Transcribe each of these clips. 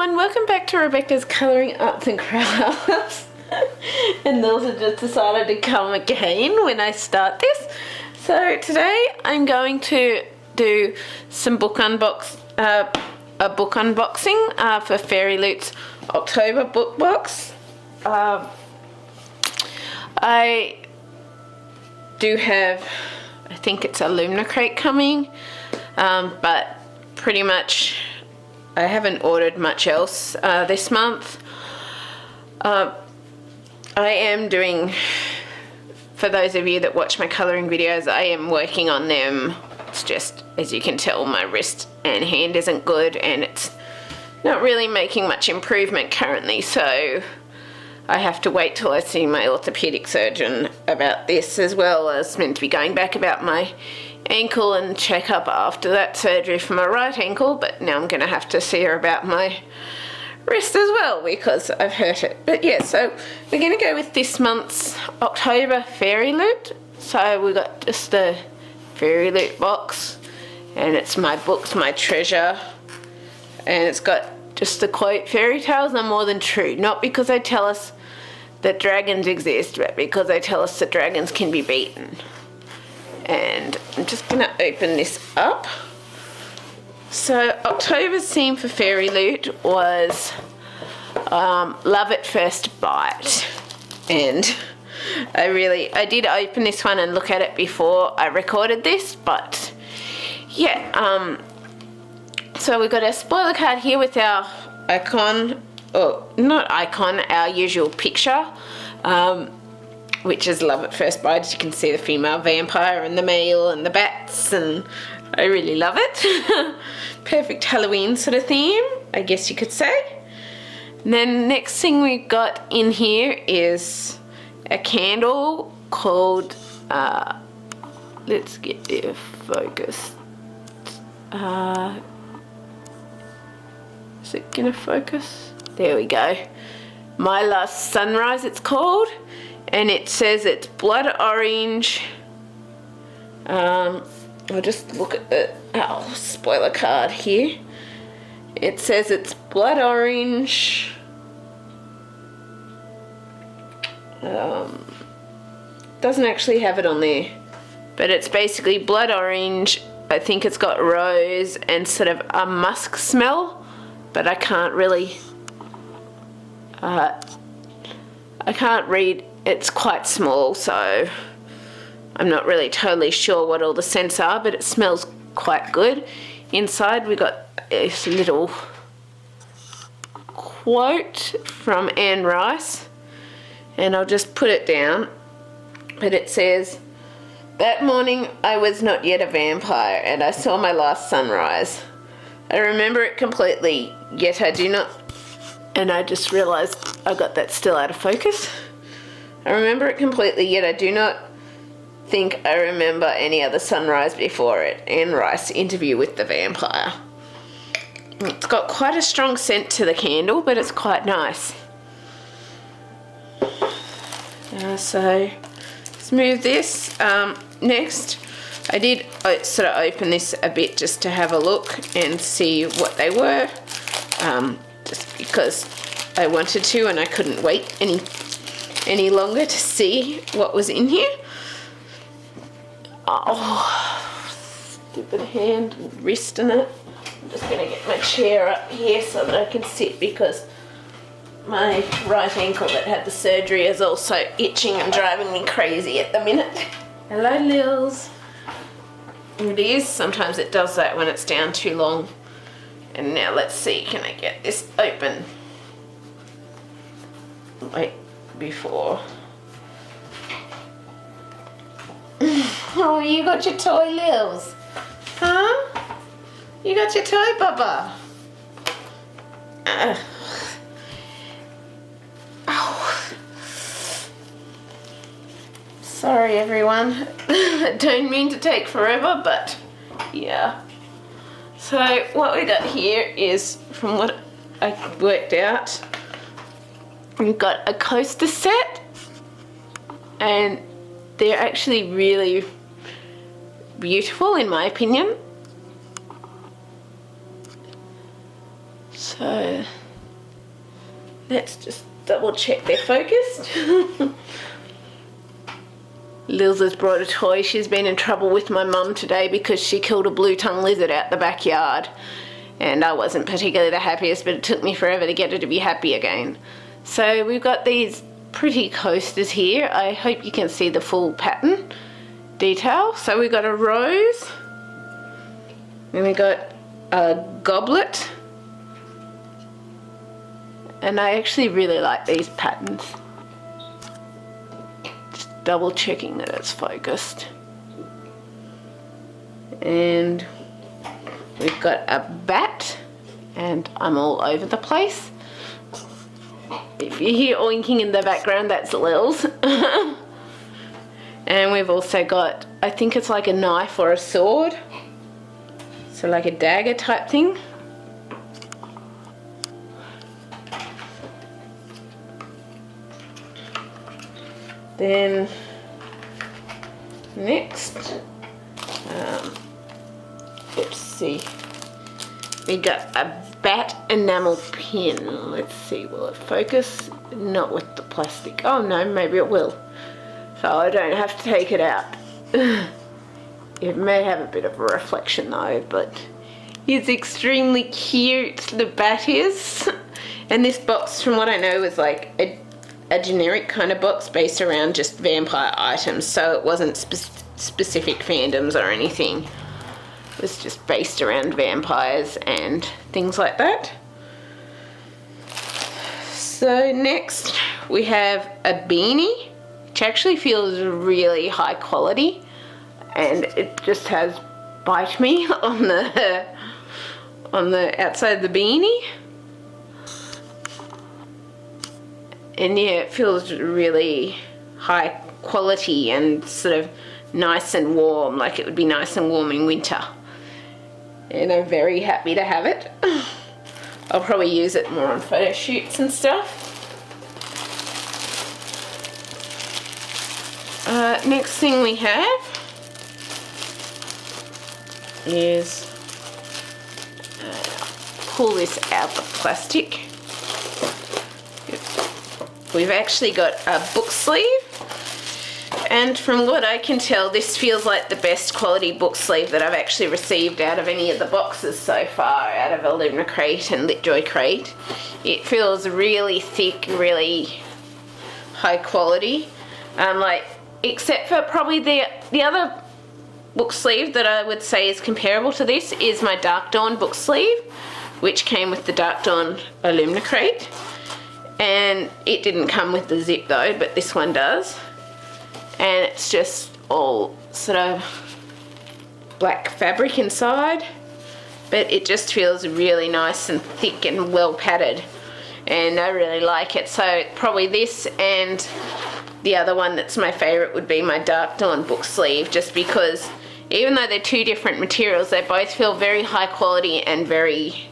everyone, welcome back to Rebecca's Colouring Arts and Crafts. And those have just decided to come again when I start this. So today I'm going to do some a book unboxing for Fairyloot's October book box. I do have, I think it's a Lumina crate coming, but pretty much I haven't ordered much else this month. I am doing, for those of you that watch my colouring videos, I am working on them. It's just, as you can tell, my wrist and hand isn't good and it's not really making much improvement currently, so I have to wait till I see my orthopaedic surgeon about this, as well as meant to be going back about my ankle and check up after that surgery for my right ankle, but now I'm going to have to see her about my wrist as well because I've hurt it. But yeah, so we're going to go with this month's October Fairyloot. So we got just the Fairyloot box, and it's my books, my treasure, and it's got just the quote, "Fairy tales are more than true, not because they tell us that dragons exist, but because they tell us that dragons can be beaten." And I'm just going to open this up. So October's theme for Fairyloot was love at first bite, and I did open this one and look at it before I recorded this, but yeah, so we've got our spoiler card here with our icon, or not icon, our usual picture, which is love at first bite. As you can see, the female vampire and the male and the bats, and I really love it. Perfect Halloween sort of theme, I guess you could say. And then next thing we got in here is a candle called, let's get it focused. Is it gonna focus? There we go. My Last Sunrise it's called, and it says it's blood orange. I'll just look at the spoiler card here. It says it's blood orange. Doesn't actually have it on there, but it's basically blood orange. I think it's got rose and sort of a musk smell, but I can't really, I can't read. It's quite small, so I'm not really totally sure what all the scents are, but it smells quite good. Inside we got this little quote from Anne Rice, and I'll just put it down, but it says, "That morning I was not yet a vampire, and I saw my last sunrise. I remember it completely, yet I do not," and I just realised I got that still out of focus. "I remember it completely, yet I do not think I remember any other sunrise before it." Anne Rice interview with the vampire. It's got quite a strong scent to the candle, but it's quite nice. So let's move this. Next, I did sort of open this a bit just to have a look and see what they were, just because I wanted to and I couldn't wait any longer to see what was in here. Oh, stupid hand and wrist in it. I'm just going to get my chair up here so that I can sit, because my right ankle that had the surgery is also itching and driving me crazy at the minute. Hello, Lils. It is. Sometimes it does that when it's down too long. And now let's see, can I get this open? Wait, before. Oh, you got your toy, Lils. Huh? You got your toy, Bubba. Oh. Sorry, everyone. I don't mean to take forever, but yeah. So what we got here is, from what I worked out, we've got a coaster set, and they're actually really beautiful in my opinion. So let's just double check they're focused. Lils has brought a toy. She's been in trouble with my mum today because she killed a blue-tongued lizard out the backyard. And I wasn't particularly the happiest, but it took me forever to get her to be happy again. So we've got these pretty coasters here. I hope you can see the full pattern detail. So we've got a rose. Then we got a goblet. And I actually really like these patterns. Just double checking that it's focused. And we've got a bat, and I'm all over the place. If you hear oinking in the background, that's Lils. And we've also got, I think it's like a knife or a sword. So like a dagger type thing. Then next, let's see, we got a bat enamel pin. Let's see, will it focus? Not with the plastic. Oh no, maybe it will. So I don't have to take it out. It may have a bit of a reflection though, but it's extremely cute, the bat is. And this box, from what I know, was like a generic kind of box based around just vampire items, so it wasn't specific fandoms or anything. It was just based around vampires and things like that. So next we have a beanie, which actually feels really high quality, and it just has Bite Me on the outside of the beanie. And yeah, it feels really high quality and sort of nice and warm, like it would be nice and warm in winter. And I'm very happy to have it. I'll probably use it more on photo shoots and stuff. Next thing we have is, pull this out the plastic. We've actually got a book sleeve, and from what I can tell, this feels like the best quality book sleeve that I've actually received out of any of the boxes so far, out of Illumina Crate and LitJoy Crate. It feels really thick, really high quality, except for probably the other book sleeve that I would say is comparable to this is my Dark Dawn book sleeve, which came with the Dark Dawn Illumina Crate. And it didn't come with the zip though, but this one does. And it's just all sort of black fabric inside, but it just feels really nice and thick and well padded, and I really like it. So probably this, and the other one that's my favorite would be my Dark Dawn book sleeve, just because even though they're two different materials, they both feel very high quality and very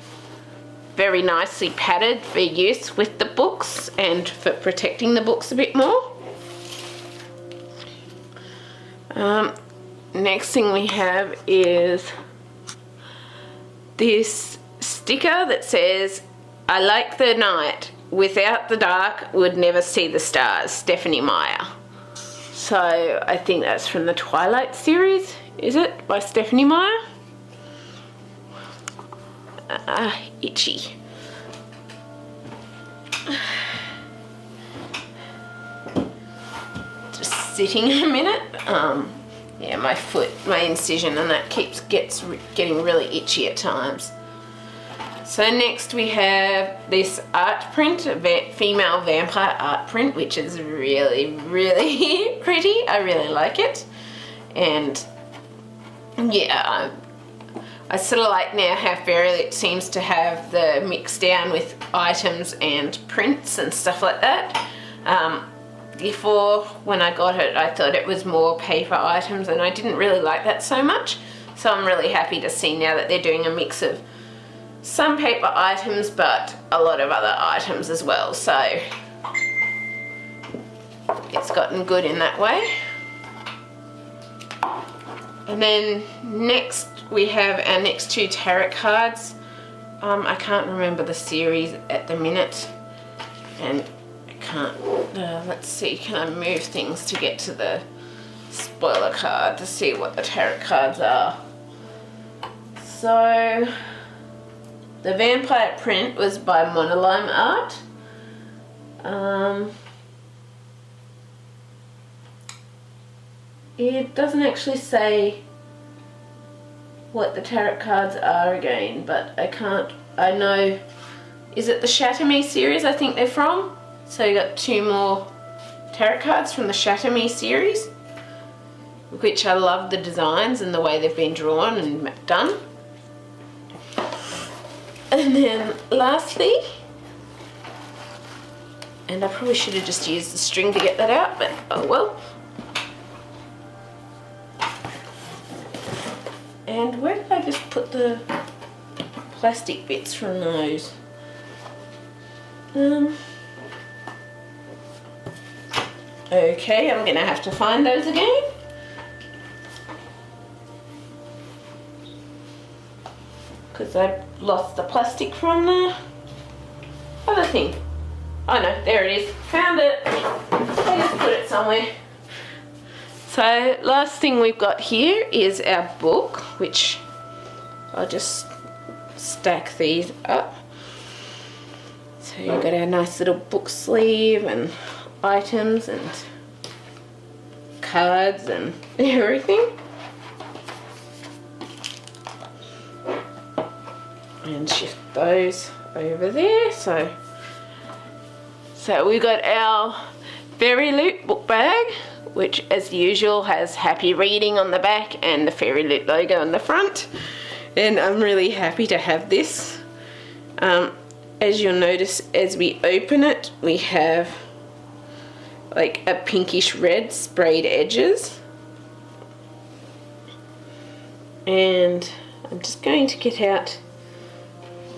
nicely padded for use with the books and for protecting the books a bit more. Next thing we have is this sticker that says, "I like the night, without the dark would never see the stars, Stephanie Meyer." So I think that's from the Twilight series, is it, by Stephanie Meyer? Itchy. Just sitting a minute. Yeah, my foot, my incision, and that gets getting really itchy at times. So next we have this art print, a female vampire art print, which is really, really pretty. I really like it. And yeah, I sort of like now how Fairyloot seems to have the mix down with items and prints and stuff like that. Before, when I got it, I thought it was more paper items, and I didn't really like that so much. So I'm really happy to see now that they're doing a mix of some paper items, but a lot of other items as well. So it's gotten good in that way. And then next we have our next two tarot cards. I can't remember the series at the minute. And I can't, let's see, can I move things to get to the spoiler card to see what the tarot cards are? So, the vampire print was by Monoline Art. It doesn't actually say what the tarot cards are again, but I know, is it the Shatter Me series I think they're from? So you got 2 more tarot cards from the Shatter Me series, which I love the designs and the way they've been drawn and done. And then lastly, and I probably should have just used the string to get that out, but oh well. And where did I just put the plastic bits from those? Okay, I'm gonna have to find those again. Because I lost the plastic from the other thing. Oh no, there it is. Found it. I just put it somewhere. So last thing we've got here is our book, which I'll just stack these up. So you've got our nice little book sleeve and items and cards and everything. And shift those over there. So we got our Fairyloot book bag, which as usual has happy reading on the back and the Fairyloot logo on the front. And I'm really happy to have this. As you'll notice, as we open it, we have like a pinkish red sprayed edges. And I'm just going to get out,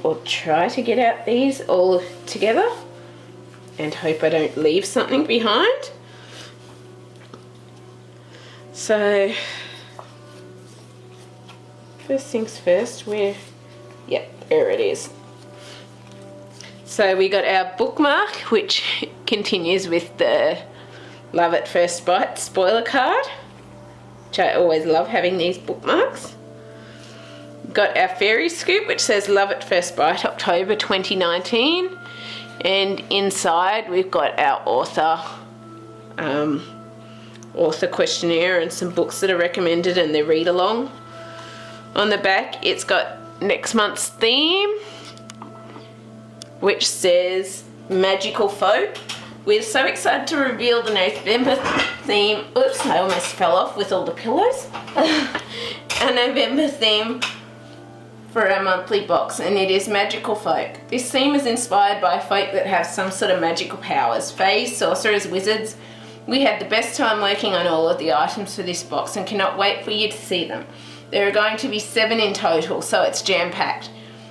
or try to get out these all together, and hope I don't leave something behind. So first things first, yep, there it is. So we got our bookmark, which continues with the Love at First Bite spoiler card, which I always love having these bookmarks. Got our fairy scoop, which says Love at First Bite October 2019, and inside we've got our author questionnaire and some books that are recommended and their read along. On the back it's got next month's theme, which says Magical Folk. We're so excited to reveal the November theme. Oops, I almost fell off with all the pillows. A November theme for our monthly box, and it is Magical Folk. This theme is inspired by folk that have some sort of magical powers. Fays, sorcerers, wizards. We had the best time working on all of the items for this box and cannot wait for you to see them. There are going to be 7 in total, so it's jam-packed.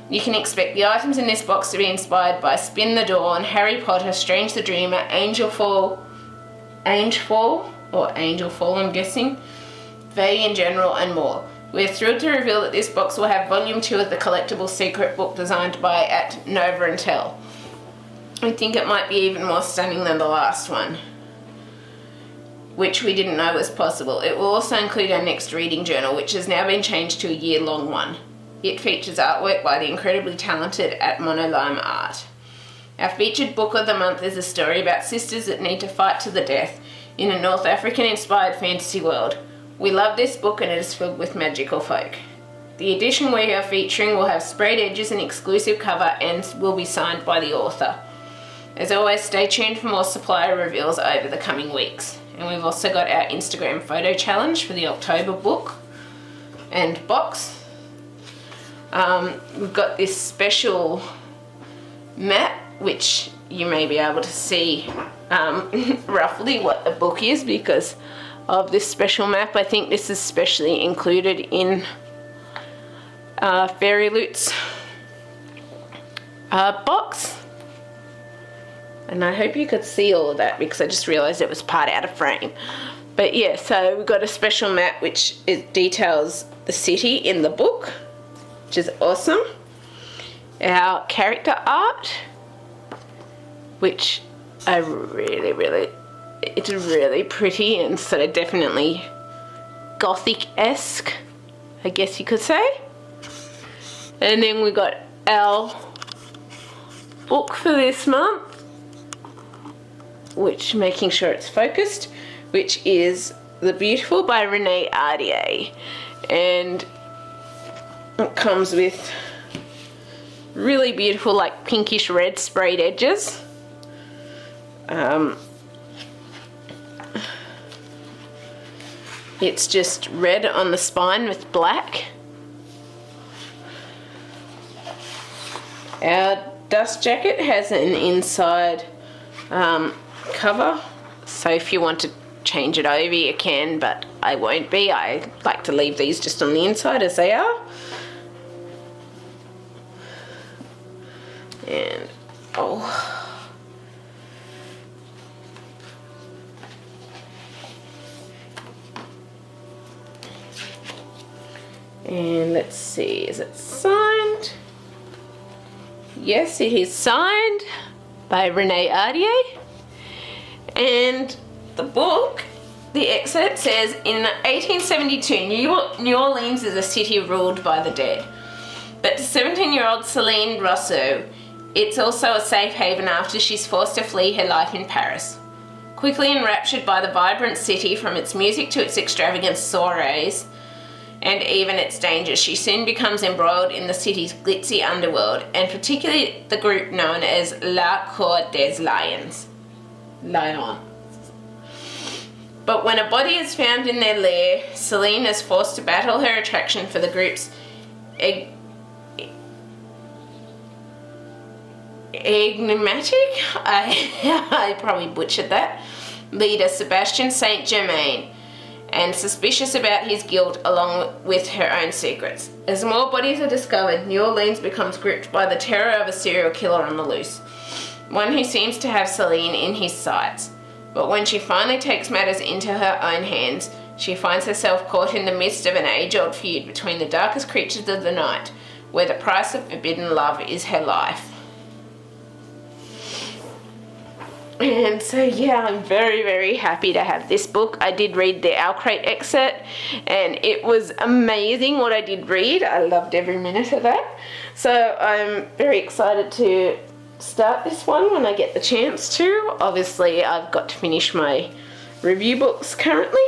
You can expect the items in this box to be inspired by Spin the Dawn, Harry Potter, Strange the Dreamer, Angelfall I'm guessing, Fae in general, and more. We're thrilled to reveal that this box will have volume 2 of the collectible secret book designed by at Nova and Tell. I think it might be even more stunning than the last one, which we didn't know was possible. It will also include our next reading journal, which has now been changed to a year-long one. It features artwork by the incredibly talented at Monoline Art. Our featured book of the month is a story about sisters that need to fight to the death in a North African-inspired fantasy world. We love this book and it is filled with magical folk. The edition we are featuring will have sprayed edges and exclusive cover and will be signed by the author. As always, stay tuned for more supplier reveals over the coming weeks. And we've also got our Instagram photo challenge for the October book and box. We've got this special map, which you may be able to see roughly what the book is because of this special map. I think this is specially included in Fairyloot's box. And I hope you could see all of that because I just realised it was part out of frame. But yeah, so we've got a special map which details the city in the book, which is awesome. Our character art, which I really, it's really pretty and sort of definitely gothic-esque, I guess you could say. And then we got our book for this month, which, making sure it's focused, which is The Beautiful by Renee Ardier. And it comes with really beautiful, like pinkish red sprayed edges. It's just red on the spine with black. Our dust jacket has an inside cover, so if you want to change it over you can, but I won't be. I like to leave these just on the inside as they are. And and let's see, is it signed? Yes, it is signed by Renee Ardier. And the book, the excerpt says, in 1872, New Orleans is a city ruled by the dead. But to 17-year-old Céline Rousseau, it's also a safe haven after she's forced to flee her life in Paris. Quickly enraptured by the vibrant city, from its music to its extravagant soirees, and even its dangers, she soon becomes embroiled in the city's glitzy underworld, and particularly the group known as La Cour des Lions. But when a body is found in their lair, Céline is forced to battle her attraction for the group's enigmatic, I probably butchered that, leader Sebastian Saint Germain, and suspicious about his guilt along with her own secrets. As more bodies are discovered, New Orleans becomes gripped by the terror of a serial killer on the loose, one who seems to have Céline in his sights. But when she finally takes matters into her own hands, she finds herself caught in the midst of an age-old feud between the darkest creatures of the night, where the price of forbidden love is her life. And so yeah, I'm very happy to have this book. I did read the Owl Crate excerpt and it was amazing what I did read. I loved every minute of that. So I'm very excited to start this one when I get the chance to. Obviously I've got to finish my review books currently,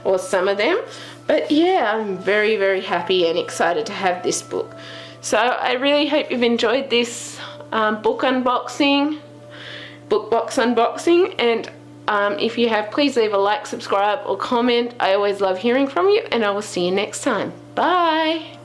or some of them. But yeah, I'm very happy and excited to have this book. So I really hope you've enjoyed this book box unboxing, and if you have, please leave a like, subscribe or comment. I always love hearing from you, and I will see you next time. Bye.